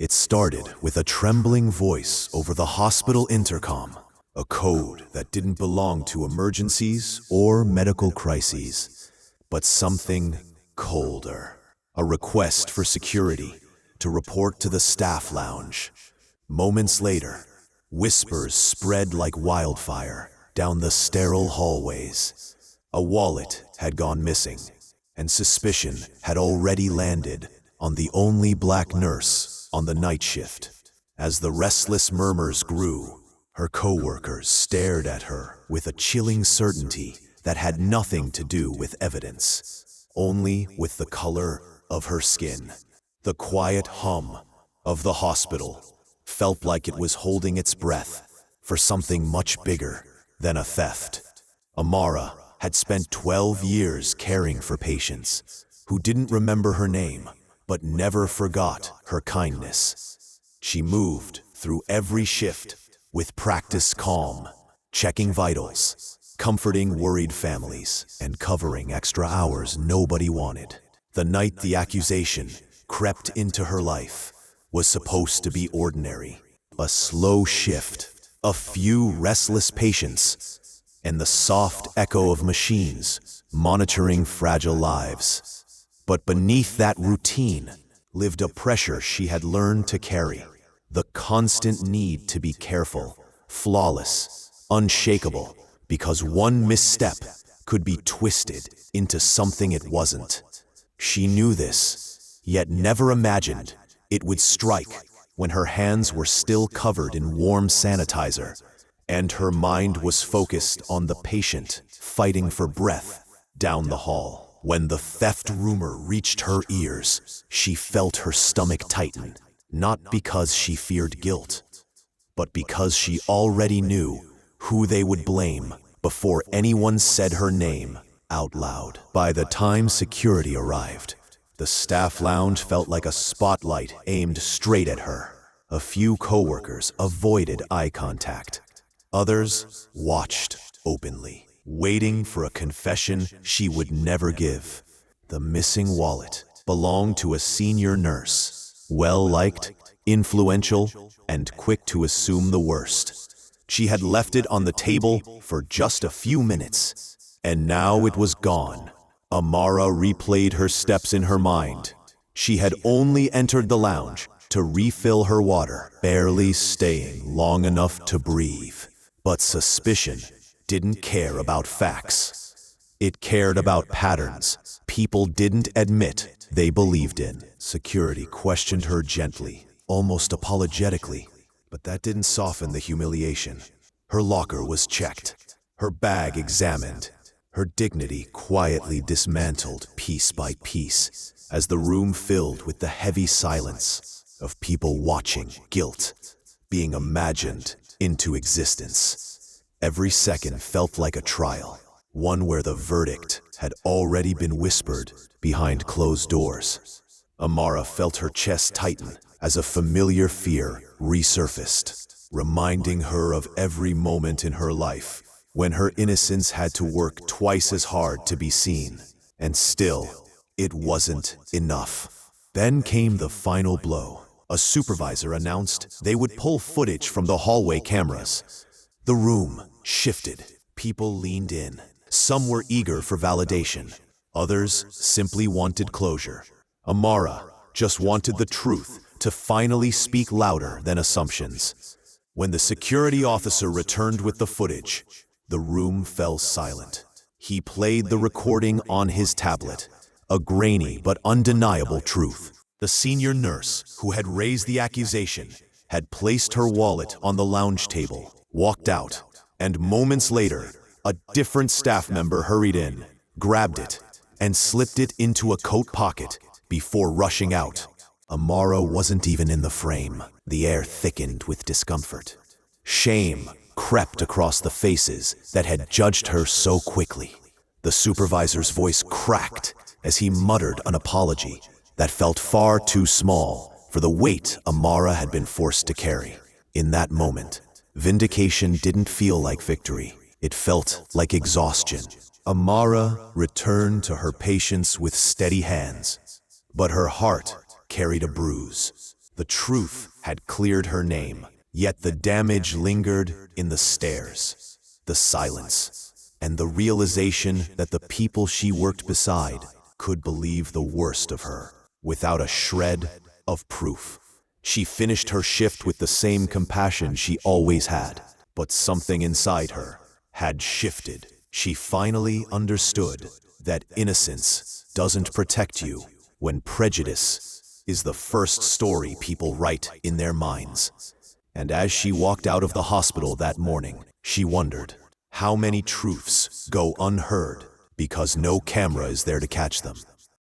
It started with a trembling voice over the hospital intercom, a code that didn't belong to emergencies or medical crises, but something colder. A request for security to report to the staff lounge. Moments later, whispers spread like wildfire down the sterile hallways. A wallet had gone missing, and suspicion had already landed on the only black nurse on the night shift. As the restless murmurs grew, her co-workers stared at her with a chilling certainty that had nothing to do with evidence, only with the color of her skin. The quiet hum of the hospital felt like it was holding its breath for something much bigger than a theft. Amara had spent 12 years caring for patients who didn't remember her name but never forgot her kindness. She moved through every shift with practiced calm, checking vitals, comforting worried families, and covering extra hours nobody wanted. The night the accusation crept into her life was supposed to be ordinary. A slow shift, a few restless patients, and the soft echo of machines monitoring fragile lives. But beneath that routine lived a pressure she had learned to carry. The constant need to be careful, flawless, unshakable, because one misstep could be twisted into something it wasn't. She knew this, yet never imagined it would strike when her hands were still covered in warm sanitizer, and her mind was focused on the patient fighting for breath down the hall. When the theft rumor reached her ears, she felt her stomach tighten, not because she feared guilt, but because she already knew who they would blame before anyone said her name out loud. By the time security arrived, the staff lounge felt like a spotlight aimed straight at her. A few coworkers avoided eye contact. Others watched openly, waiting for a confession she would never give. The missing wallet belonged to a senior nurse, well-liked, influential, and quick to assume the worst. She had left it on the table for just a few minutes, and now it was gone. Amara replayed her steps in her mind. She had only entered the lounge to refill her water, barely staying long enough to breathe. But suspicion didn't care about facts. It cared about patterns people didn't admit they believed in. Security questioned her gently, almost apologetically, but that didn't soften the humiliation. Her locker was checked, her bag examined, her dignity quietly dismantled piece by piece as the room filled with the heavy silence of people watching guilt being imagined into existence. Every second felt like a trial, one where the verdict had already been whispered behind closed doors. Amara felt her chest tighten as a familiar fear resurfaced, reminding her of every moment in her life when her innocence had to work twice as hard to be seen. And still, it wasn't enough. Then came the final blow. A supervisor announced they would pull footage from the hallway cameras. The room shifted. People leaned in. Some were eager for validation. Others simply wanted closure. Amara just wanted the truth to finally speak louder than assumptions. When the security officer returned with the footage, the room fell silent. He played the recording on his tablet, a grainy but undeniable truth. The senior nurse who had raised the accusation had placed her wallet on the lounge table, walked out, and moments later, a different staff member hurried in, grabbed it, and slipped it into a coat pocket before rushing out. Amara wasn't even in the frame. The air thickened with discomfort. Shame crept across the faces that had judged her so quickly. The supervisor's voice cracked as he muttered an apology that felt far too small for the weight Amara had been forced to carry. In that moment, vindication didn't feel like victory. It felt like exhaustion. Amara returned to her patients with steady hands, but her heart carried a bruise. The truth had cleared her name, yet the damage lingered in the stares, the silence, and the realization that the people she worked beside could believe the worst of her, without a shred of proof. She finished her shift with the same compassion she always had, but something inside her had shifted. She finally understood that innocence doesn't protect you when prejudice is the first story people write in their minds. And as she walked out of the hospital that morning, she wondered, how many truths go unheard because no camera is there to catch them?